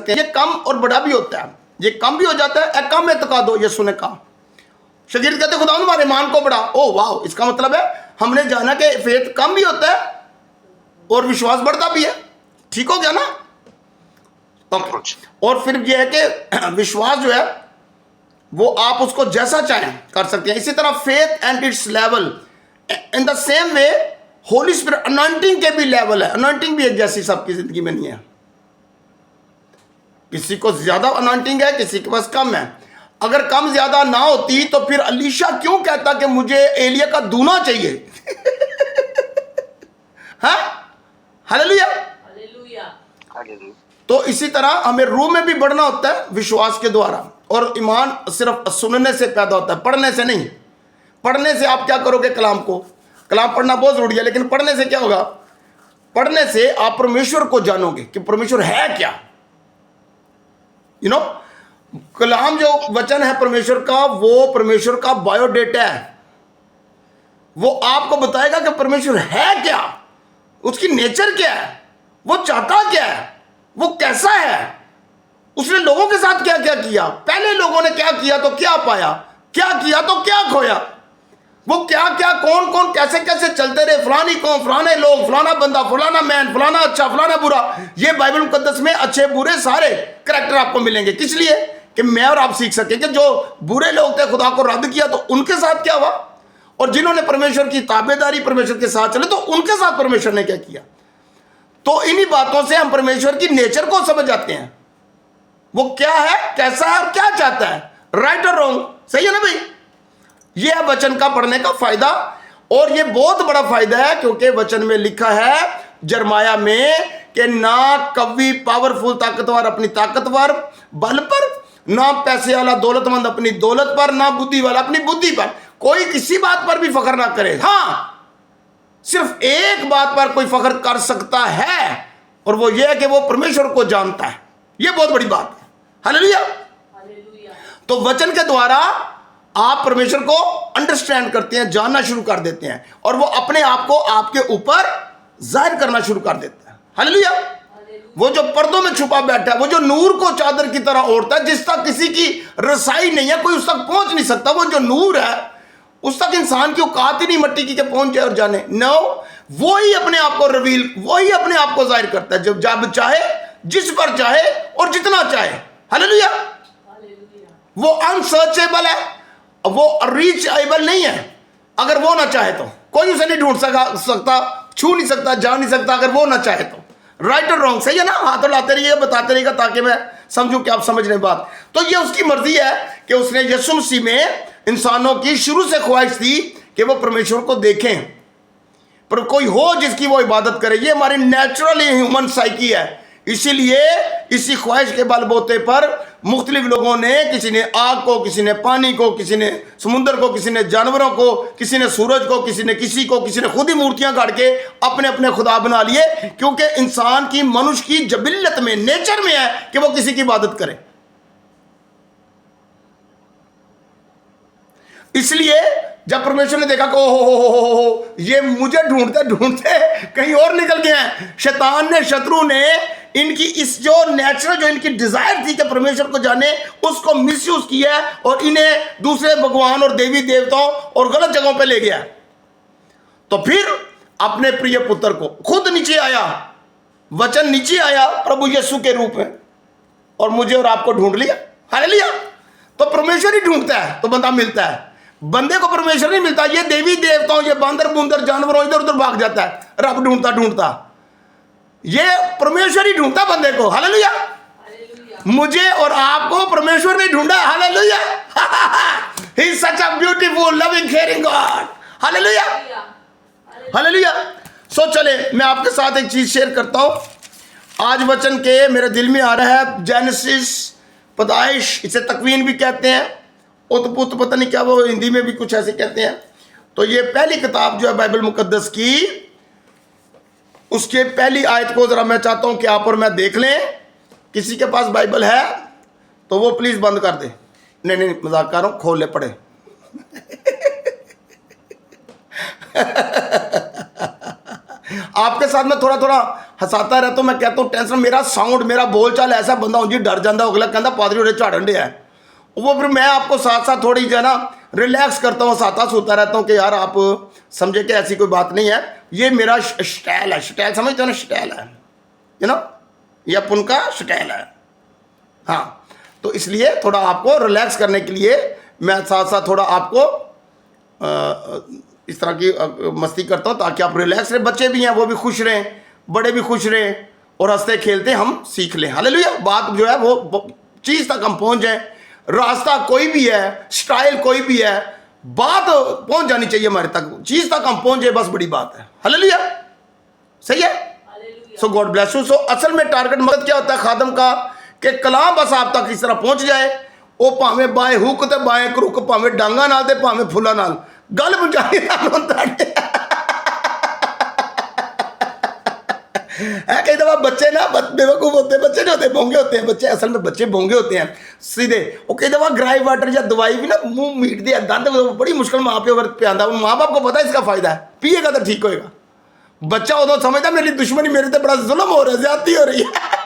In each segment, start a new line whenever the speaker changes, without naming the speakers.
ये कम और बड़ा भी होता है, ये कम भी हो जाता है। कम एतकाद हो, यीशु ने कहा। शागिर्द कहते खुदा हमारे ईमान को बढ़ा। ओ वाह, इसका मतलब है हमने जाना कि फेथ कम भी होता है और विश्वास बढ़ता भी है। ठीक हो गया ना? और फिर यह है कि विश्वास जो है वो आप उसको जैसा चाहें कर सकते हैं। इसी तरह faith and it's level in the same way Holi spirit anointing के भी लेवल है। अनॉइंटिंग भी एक जैसी सबकी जिंदगी में नहीं है। किसी को ज्यादा अनॉइंटिंग है, किसी के पास कम है। अगर कम ज्यादा ना होती तो फिर अलीशा क्यों कहता कि मुझे एलिया का दूना चाहिए? हाँ, हालेलुया। तो इसी तरह हमें रूह में भी बढ़ना होता है विश्वास के द्वारा। और ईमान सिर्फ सुनने से पैदा होता है, पढ़ने से नहीं। पढ़ने से आप क्या करोगे? कलाम को, कलाम पढ़ना बहुत जरूरी है, लेकिन पढ़ने से क्या होगा? पढ़ने से आप परमेश्वर को जानोगे कि परमेश्वर है क्या। यू नो, कलाम जो वचन है परमेश्वर का, वो परमेश्वर का बायोडेटा है। वो आपको बताएगा कि परमेश्वर है क्या, उसकी नेचर क्या है, वो चाहता क्या है, वो कैसा है, उसने लोगों के साथ क्या क्या किया, पहले लोगों ने क्या किया तो क्या पाया, क्या किया तो क्या खोया, वो क्या क्या कौन कौन कैसे कैसे चलते रहे, फलानी कौन, फलाने लोग, फलाना बंदा, फलाना मैन, फलाना अच्छा, फलाना बुरा। ये बाइबल मुकद्दस में अच्छे बुरे सारे करैक्टर आपको मिलेंगे। किस लिए? कि मैं और आप सीख सके कि जो बुरे लोग थे खुदा को रद्द किया तो उनके साथ क्या हुआ, और जिन्होंने परमेश्वर की ताबेदारी परमेश्वर के साथ चले तो उनके साथ परमेश्वर ने क्या किया। तो इन्हीं बातों से हम परमेश्वर की नेचर को समझ जाते हैं, वो क्या है, कैसा है और क्या चाहता है, राइट और रॉन्ग। सही है ना भाई? यह है वचन का पढ़ने का फायदा। और यह बहुत बड़ा फायदा है क्योंकि वचन में लिखा है जरमाया में कि ना कवि पावरफुल ताकतवर अपनी ताकतवर बल पर, ना पैसे वाला दौलतमंद अपनी दौलत पर, ना बुद्धि वाला अपनी बुद्धि पर। कोई किसी बात पर भी फख्र ना करे। हाँ, सिर्फ एक बात पर कोई फख्र कर सकता है, और वो ये है कि वो परमेश्वर को जानता है। ये बहुत बड़ी बात है। हालेलुया। तो वचन के द्वारा आप परमेश्वर को अंडरस्टैंड करते हैं, जानना शुरू कर देते हैं, और वो अपने आप को आपके ऊपर जाहिर करना शुरू कर देता है। हालेलुया। वो जो पर्दों में छुपा बैठा है, वो जो नूर को चादर की तरह ओढ़ता है, जिस तक किसी की रसाई नहीं है, कोई उस तक पहुंच नहीं सकता, वो जो नूर है उस तक इंसान की औकात ही नहीं मट्टी की के पहुंच जाए और जाने। नो, वो ही अपने आप को रिवील, वो ही अपने आप को जाहिर करता है जब चाहे, जिस पर चाहे और जितना चाहे। हालेलुया। वो अनसर्चेबल है, वो रीचेबल नहीं है। अगर वो ना चाहे तो कोई उसे नहीं ढूंढ सकता, छू नहीं सकता, जा नहीं सकता, अगर वो ना चाहे तो। राइट और रॉन्ग, सही है ना? हाथों लाते रहिएगा, बताते रहिएगा ताकि मैं समझूं कि आप समझ रहे बात। तो ये उसकी मर्जी है कि उसने यीशु मसीह में इंसानों की शुरू से ख्वाहिश थी कि वो परमेश्वर को देखें, पर कोई हो जिसकी वो इबादत करे। ये हमारी नेचुरल ह्यूमन साइकी है। इसीलिए इसी ख्वाहिश के बलबूते पर मुख्तलिफ लोगों ने, किसी ने आग को, किसी ने पानी को, किसी ने समुद्र को, किसी ने जानवरों को, किसी ने सूरज को, किसी ने खुद ही मूर्तियां गाड़ के अपने अपने खुदा बना लिए, क्योंकि इंसान की, मनुष्य की जबिल्लत में, नेचर में है कि वो किसी की इबादत करे। इसलिए जब परमेश्वर ने देखा कि ओ ये मुझे ढूंढते ढूंढते कहीं और निकल गए हैं, शैतान ने, शत्रु ने इनकी इस जो नेचुरल, जो इनकी डिजायर थी कि परमेश्वर को जाने, उसको मिसयूज किया और इन्हें दूसरे भगवान और देवी देवताओं और गलत जगहों पे ले गया। तो फिर अपने प्रिय पुत्र को खुद नीचे आया, वचन नीचे आया प्रभु यीशु के रूप में, और मुझे और आपको ढूंढ लिया। हालेलुया। तो परमेश्वर ही ढूंढता है तो बंदा मिलता है, बंदे को परमेश्वर नहीं मिलता। ये देवी देवताओं, ये बांदर बूंदर जानवरों इधर उधर भाग जाता है, रब ढूंढता ढूंढता। ये परमेश्वर ही ढूंढता बंदे को। हालेलुया। मुझे और आपको परमेश्वर ने ढूंढा। Hallelujah. He is such a beautiful loving caring God. Hallelujah. Hallelujah. So चले मैं आपके साथ एक चीज शेयर करता हूं। आज वचन के मेरे दिल में आ रहा है जेनेसिस, पैदाइश, इसे तकवीन भी कहते हैं, उत्पत्ति, पता नहीं क्या वो हिंदी में भी कुछ ऐसे कहते हैं। तो ये पहली किताब जो है बाइबल मुकद्दस की, उसके पहली आयत को जरा मैं चाहता हूं कि आप और मैं देख लें। किसी के पास बाइबल है तो वो प्लीज बंद कर दे। नहीं मजाक कर रहा हूं, खोल ले पढ़े। आपके साथ में थोड़ा थोड़ा हसाता रहता हूँ, मैं कहता हूँ टेंशन, मेरा साउंड, मेरा बोलचाल ऐसा बंदा हूँ जी, डर जाता अगला कहता पादरी उड़े झाड़न डे है वो, फिर मैं आपको साथ साथ थोड़ी जो है ना रिलैक्स करता हूँ, साता सोता रहता हूँ कि यार आप समझे कि ऐसी कोई बात नहीं है, ये मेरा स्टाइल है, स्टाइल समझते हो ना, स्टाइल है, यू नो, ये अपन का स्टाइल है। हाँ, तो इसलिए थोड़ा आपको रिलैक्स करने के लिए मैं साथ साथ थोड़ा आपको इस तरह की मस्ती करता हूँ ताकि आप रिलैक्स रहे, बच्चे भी हैं वो भी खुश रहें, बड़े भी खुश रहें, और हंसते खेलते हम सीख लें। हालेलुया। बात जो है वो चीज़ तक हम पहुँच जाएं, रास्ता कोई भी है, स्टाइल कोई भी है, बात पहुँच जानी चाहिए हमारे तक, चीज़ तक हम पहुँच जाए, बस बड़ी बात है। हालेलुया, सही है। सो गॉड ब्लेस यू। सो असल में टारगेट मकसद क्या होता है खादम का, कि कलाम बस आप तक इस तरह पहुँच जाए, वो भावें बाएं हुक ते बाएं क्रुक, भावें डांगा नाल ते भावें फुल्लां नाल गल पहुँचाने कई दफा बच्चे ना बेवकूफ होते हैं, बच्चे जो होते हैं बोंगे होते हैं, बच्चे असल में बच्चे बोंगे होते हैं सीधे, वो कई दफा ग्राई वाटर या दवाई भी ना मुंह मीट दिया दंद, बड़ी मुश्किल माँ पे अगर पियादा, माँ बाप को पता है इसका फायदा है, पिएगा तो ठीक होएगा। बच्चा उदो समझता मेरी दुश्मनी, मेरे तो बड़ा जुल्म हो रहा है, ज्यादती हो रही है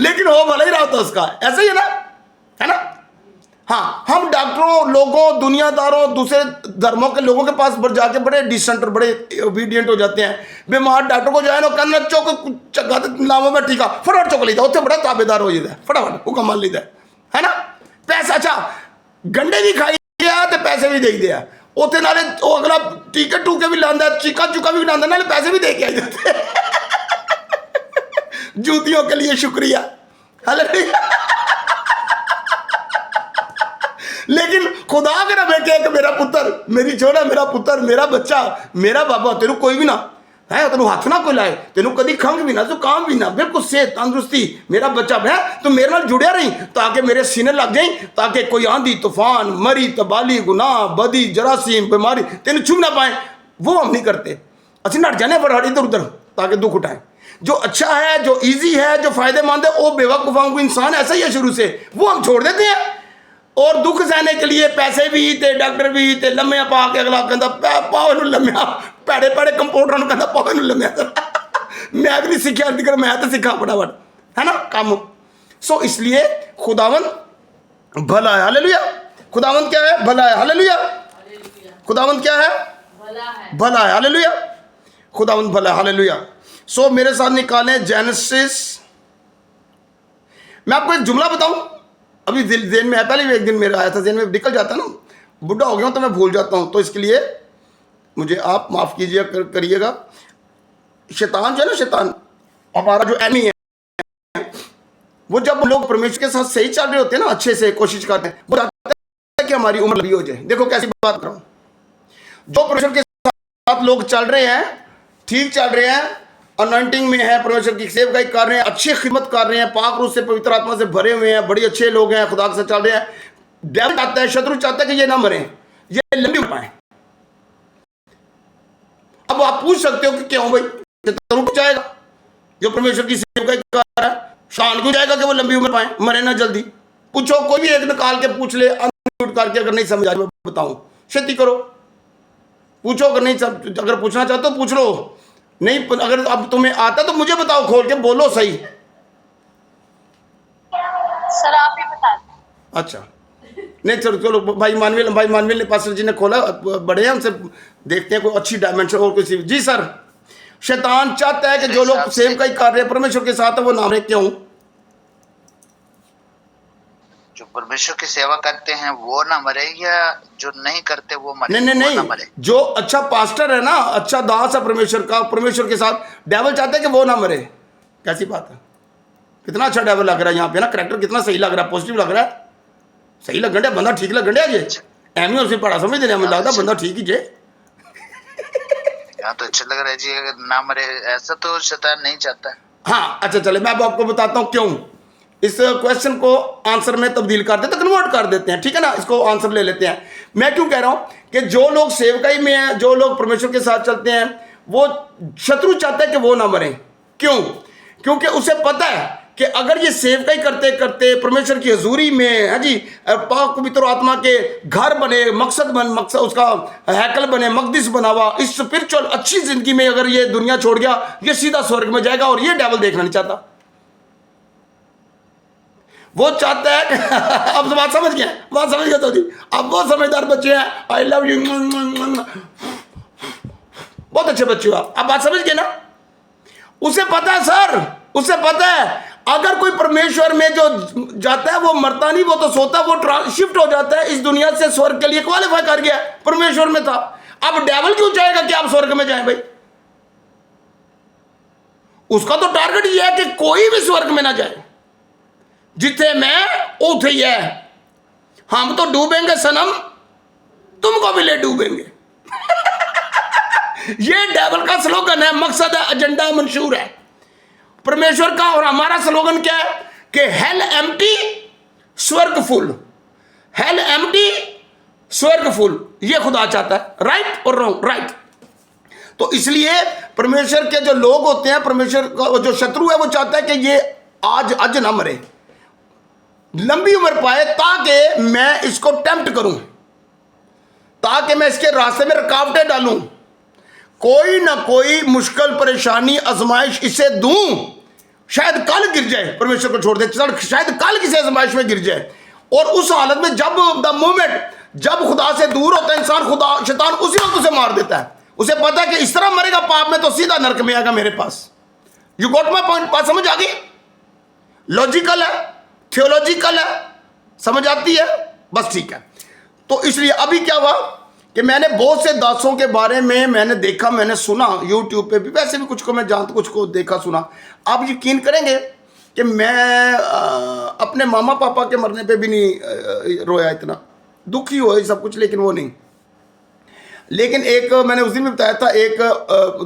लेकिन हो भला ही रहा होता उसका, ऐसा ही है ना। हाँ, हम डॉक्टरों, लोगों, दुनियादारों, दूसरे धर्मों के लोगों के पास जाके बड़े डिसेंट और बड़े ओबीडियंट हो जाते हैं। बीमार डॉक्टर को जाए ना कहना चौक चगा लावा में टीका फटाफट चौक लीता, उत्थे बड़ा ताबेदार हो जाता है, फटाफट हुक्म मान लीता है ना। पैसा अच्छा गंडे भी खाई दिया तो पैसे भी दे दिया, उत्थे नाले वो अगला टीके टूके भी लांदा, चीका चुका भी लांदा, नाले पैसे भी दे के आई जाते जूतियों के लिए शुक्रिया। हालेलुया। लेकिन खुदा अगर हमें कहे कि मेरा पुत्र, मेरी छोरा, मेरा पुत्र, मेरा बच्चा, मेरा बाबा, तेरू कोई भी ना है, तेन हाथ ना कोई लाए, तेन कभी खंघ भी ना, जुकाम भी ना, बिल्कुल सेहत तंदुरुस्ती, मेरा बच्चा है, तो मेरे नाल जुड़िया रही ताकि मेरे सीने लग जाए, ताकि कोई आंधी तूफान, मरी तबाली, गुनाह, बदी, जरासीम, बीमारी तेन छू ना पाए। वो हम नहीं करते, असं नट जाने फटाफट इधर उधर ताकि दुख उठाए। जो अच्छा है, जो ईजी है, जो फायदेमंद है, वो बेवकूफ़ों को इंसान ऐसा ही है शुरू से, वो हम छोड़ देते हैं। और दुख सहने के लिए पैसे भी ते, डॉक्टर भी ते, लम्हे पा के अगला कहता पाओ नूं लम्हा, पैड़े पैड़े कंपाउंडर नूं कहता पाओ नूं लम्हा मैं भी नहीं सीखा, दिक्कत मैं तो सीखा फटाफट, है ना काम। सो इसलिए खुदावन भला है। हालेलुया। खुदावन क्या है? भला है। हालेलुया। खुदावन क्या है? भला है। हालेलुया। खुदावन भला है। हालेलुया। सो मेरे साथ निकालें जेनेसिस। मैं आपको एक जुमला बताऊं, अभी जेन में है, पहले भी एक दिन मेरा आया था, जेन में निकल जाता ना, बुढ़ा हो गया हूं तो मैं भूल जाता हूं, तो इसके लिए मुझे आप माफ़ कीजिए करिएगा। शैतान जो है ना, शैतान हमारा जो एनिमी है, वो जब लोग परमेश्वर के साथ सही चल रहे होते हैं ना, अच्छे से कोशिश करते हैं, वो चाहता है कि हमारी उम्र लंबी हो जाए। देखो कैसी बात कर रहा हूँ, जो परमेश्वर के साथ लोग चल रहे हैं, ठीक चल रहे हैं, अनॉइंटिंग में है, परमेश्वर की सेवकाई कर रहे हैं, अच्छी खिदमत कर रहे हैं, पाक रूह से पवित्र आत्मा से भरे हुए हैं, बड़े अच्छे लोग हैं, खुदा के साथ चल रहे हैं, डेविल चाहता है, शत्रु चाहता है कि ये ना मरे, ये लंबी हो पाए। अब आप पूछ सकते हो कि क्यों भाई, शत्रु रुक जाएगा जो परमेश्वर की सेवकाई कर रहा है, शान क्यों जाएगा कि वो लंबी उम्र पाए, मरे ना जल्दी? पूछो, कोई भी एक निकाल के पूछ ले, अनम्यूट करके, अगर नहीं समझ आ रही मैं बताऊं, खेती करो, पूछो, अगर नहीं, अगर पूछना चाहते हो पूछ लो, नहीं अगर अब तुम्हें आता तो मुझे बताओ, खोल के बोलो सही।
सर आप ही बता दें।
अच्छा, नहीं चलो चलो, भाई मानवील ने पास्टर जी ने खोला, बड़े हैं, उनसे देखते हैं कोई अच्छी डायमेंशन और किसी। जी सर, शैतान चाहता है कि जो लोग सेवकाई कर रहे हैं परमेश्वर के साथ, वो ना रहे। क्यों?
जो परमेश्वर की सेवा करते हैं वो ना मरे, या जो नहीं करते वो मरे?
नहीं,
मरे।
जो अच्छा पास्टर है ना, अच्छा दास है परमेश्वर का, परमेश्वर के साथ, डेविल चाहता है कि वो ना मरे। कैसी बात है? कितना अच्छा डेविल लग रहा है यहाँ पे ना, करैक्टर कितना सही लग रहा है, पॉजिटिव लग रहा है, सही लगन डे, बंदा ठीक लगन डे। जे एम उसे पढ़ा समझ देने में लगता बंदा ठीक ही जे।
यहाँ तो अच्छा लग रहा है जी, अगर ना मरे, ऐसा तो शैतान नहीं चाहता।
हाँ अच्छा, चले मैं अब आपको बताता हूँ क्यों। इस क्वेश्चन को आंसर में तब्दील कर देते, कन्वर्ट कर देते हैं, ठीक है ना, इसको आंसर ले लेते हैं। मैं क्यों कह रहा हूं कि जो लोग सेवकाई में हैं, जो लोग परमेश्वर के साथ चलते हैं, वो शत्रु चाहता है कि वो ना मरे। क्यों? क्योंकि उसे पता है कि अगर ये सेवकाई करते करते परमेश्वर की हजूरी में है जी, पाक पवित्र आत्मा के घर बने, मकसद उसका हैकल बने, मकदस बना हुआ, इस स्पिरिचुअल अच्छी जिंदगी में अगर ये दुनिया छोड़ गया, ये सीधा स्वर्ग में जाएगा। और ये डेविल देखना नहीं चाहता। वो चाहता है अब बात समझ गया, बात समझ गया तो जी, अब बहुत समझदार बच्चे हैं, आई लव यू, बहुत अच्छे बच्चे हो आप। अब बात समझ गए ना। उसे पता है सर, उसे पता है अगर कोई परमेश्वर में जो जाता है वो मरता नहीं, वो तो सोता, वो शिफ्ट हो जाता है इस दुनिया से स्वर्ग के लिए, क्वालिफाई कर गया, परमेश्वर में था। अब डेविल क्यों चाहेगा कि आप स्वर्ग में जाएं भाई? उसका तो टारगेट ये है कि कोई भी स्वर्ग में ना जाए। जिथे मैं उथे ही है, हम तो डूबेंगे सनम, तुमको भी ले डूबेंगे। ये डेविल का स्लोगन है, मकसद है, एजेंडा मंशूर है परमेश्वर का। और हमारा स्लोगन क्या है कि हेल एम्प्टी स्वर्ग फुल, हेल एम्प्टी स्वर्ग फुल। ये खुदा चाहता है, राइट और रॉन्ग, राइट। तो इसलिए परमेश्वर के जो लोग होते हैं, परमेश्वर का जो शत्रु है, वो चाहता है कि ये आज ना मरे, लंबी उम्र पाए, ताकि मैं इसको टेम्प्ट करूं, ताकि मैं इसके रास्ते में रुकावटें डालूं, कोई ना कोई मुश्किल परेशानी आजमाइश इसे दूं, शायद कल गिर जाए, परमेश्वर को छोड़ दे, शायद कल किसी आजमाइश में गिर जाए। और उस हालत में जब द मोमेंट जब खुदा से दूर होता है इंसान, खुदा शैतान उसी वक्त उसे मार देता है। उसे पता है कि इस तरह मरेगा पाप में तो सीधा नरक में आएगा मेरे पास। You got my point? बात समझ आ गई? लॉजिकल है, थियोलॉजिकल है, समझ आती है? बस ठीक है। तो इसलिए अभी क्या हुआ कि मैंने बहुत से दासों के बारे में मैंने देखा, मैंने सुना यूट्यूब पे भी, वैसे भी कुछ को मैं जानता, कुछ को देखा सुना। आप यकीन करेंगे कि मैं अपने मामा पापा के मरने पे भी नहीं रोया, इतना दुखी हुआ सब कुछ, लेकिन वो नहीं। लेकिन एक मैंने उस दिन भी बताया था, एक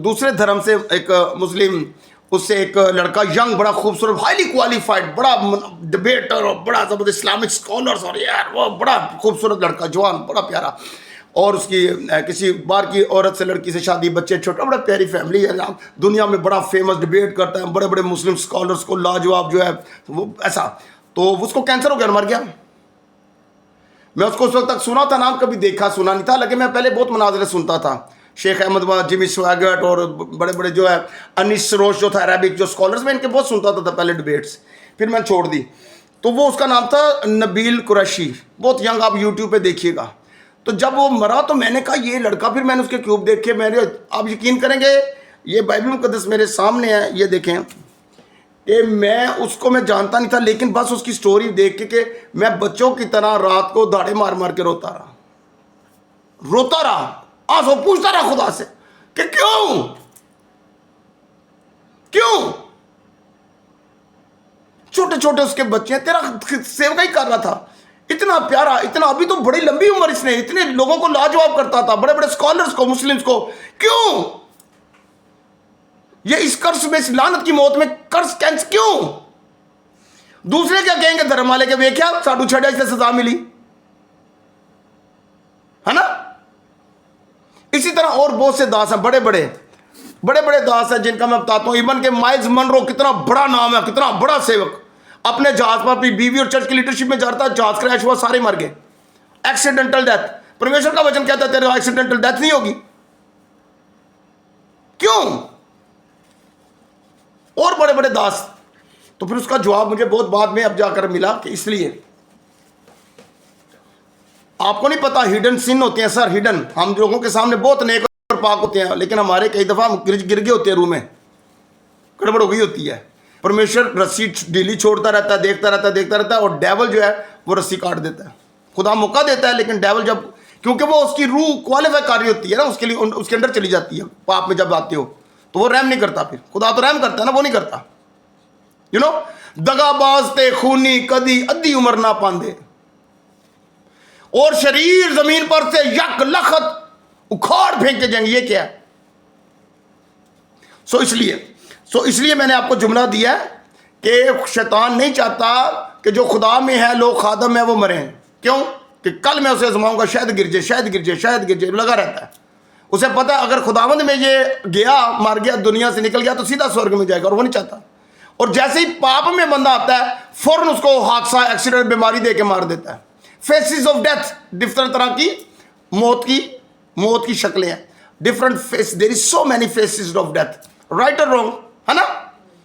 दूसरे धर्म से एक मुस्लिम, उससे एक लड़का यंग, बड़ा खूबसूरत, हाईली क्वालिफाइड, बड़ा डिबेटर और बड़ा जबरदस्त इस्लामिक स्कॉलर्स, और यार वो बड़ा खूबसूरत लड़का, जवान, बड़ा प्यारा। और उसकी किसी बार की औरत से, लड़की से शादी, बच्चे छोटा, बड़ा प्यारी फैमिली है, दुनिया में बड़ा फेमस, डिबेट करता है, बड़े बड़े मुस्लिम स्कॉलर्स को लाजवाब जो है वो ऐसा। तो उसको कैंसर हो गया, मर गया। मैं उसको उस वक्त तक सुना था, नाम कभी देखा सुना नहीं था, लेकिन मैं पहले बहुत मनाज़रे सुनता था। शेख अहमद, जिमी स्वागट और बड़े बड़े जो है अनिस रोश जो था अरबिक जो स्कॉलर्स, मैं इनके बहुत सुनता था पहले डिबेट्स, फिर मैंने छोड़ दी। तो वो उसका नाम था नबील कुरैशी, बहुत यंग, आप यूट्यूब पे देखिएगा। तो जब वो मरा तो मैंने कहा ये लड़का, फिर मैंने उसके क्यूब देखे, मैंने, आप यकीन करेंगे ये बाइबल मुकद्दस मेरे सामने है, ये देखें कि मैं जानता नहीं था, लेकिन बस उसकी स्टोरी देख के कि मैं बच्चों की तरह रात को दाड़े मार मार के रोता रहा, आज वो पूछता रहा खुदा से कि क्यों छोटे छोटे उसके बच्चे हैं, तेरा सेवका ही कर रहा था, इतना प्यारा, इतना, अभी तो बड़ी लंबी उम्र इसने, इतने लोगों को लाजवाब करता था, बड़े बड़े स्कॉलर्स को, मुस्लिम्स को, क्यों ये इस कर्ज में, इस लानत की मौत में कर्ज कैंस क्यों? दूसरे क्या कहेंगे धर्म वाले के, वे क्या साडू छड़ा इससे सजा मिली है ना। इसी तरह और बहुत से दास हैं, बड़े बड़े दास हैं जिनका मैं बताता हूं। इवन के माइल्स मनरो, कितना बड़ा नाम है, कितना बड़ा सेवक, अपने जहाज पर अपनी बीवी और चर्च की लीडरशिप में जाता, जहाज क्रैश हुआ, सारे मर गए, एक्सीडेंटल डेथ। परमेश्वर का वचन कहता है तेरे एक्सीडेंटल डेथ नहीं होगी, क्यों? और बड़े बड़े दास। तो फिर उसका जवाब मुझे बहुत बाद में अब जाकर मिला कि इसलिए आपको नहीं पता, हिडन सिन होते हैं सर, हिडन। हम लोगों के सामने बहुत नेक और पाक होते हैं, लेकिन हमारे कई दफा गिर गए होते हैं, रूह में गड़बड़ हो गई होती है। परमेश्वर रस्सी ढीली छोड़ता रहता है, देखता रहता है, और डेवल जो है वो रस्सी काट देता है। खुदा मौका देता है, लेकिन डेवल जब, क्योंकि वो उसकी रूह क्वालिफाई कर रही होती है ना, उसके लिए उसके अंदर चली जाती है, पाप में जब आते हो तो वो रहम नहीं करता। फिर खुदा तो रहम करता है ना, वो नहीं करता। यू नो, दगाबाज ते खूनी कदी अद्धी उम्र ना पांदे, और शरीर जमीन पर से यक लखत उखाड़ फेंक के जाएंगे। ये क्या है? सो इसलिए मैंने आपको जुमला दिया कि शैतान नहीं चाहता कि जो खुदा में है, लोग खादम है, वो मरें। क्यों? कि कल मैं उसे आजमाऊंगा, शायद गिर जाए, लगा रहता है। उसे पता है अगर खुदावंद में ये गया, मर गया, दुनिया से निकल गया तो सीधा स्वर्ग में जाएगा, और वो नहीं चाहता। और जैसे ही पाप में बंदा आता है फौरन उसको हादसा, एक्सीडेंट, बीमारी दे के मार देता है। फेसेस ऑफ डेथ, डिफरेंट तरह की मौत की शक्लें हैं, different face, there is so many faces of death, right और रॉन्ग, है ना।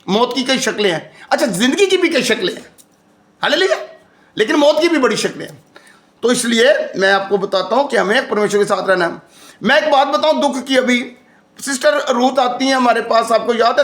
मौत की कई शक्लें हैं। अच्छा, जिंदगी की भी कई शक्लें हैं, हालेलुया, लेकिन मौत की भी बड़ी शक्लें हैं। तो इसलिए मैं आपको बताता हूं कि हमें परमेश्वर के साथ रहना है। मैं एक बात बताऊं दुख की, अभी सिस्टर रूथ आती हैं हमारे पास, आपको याद है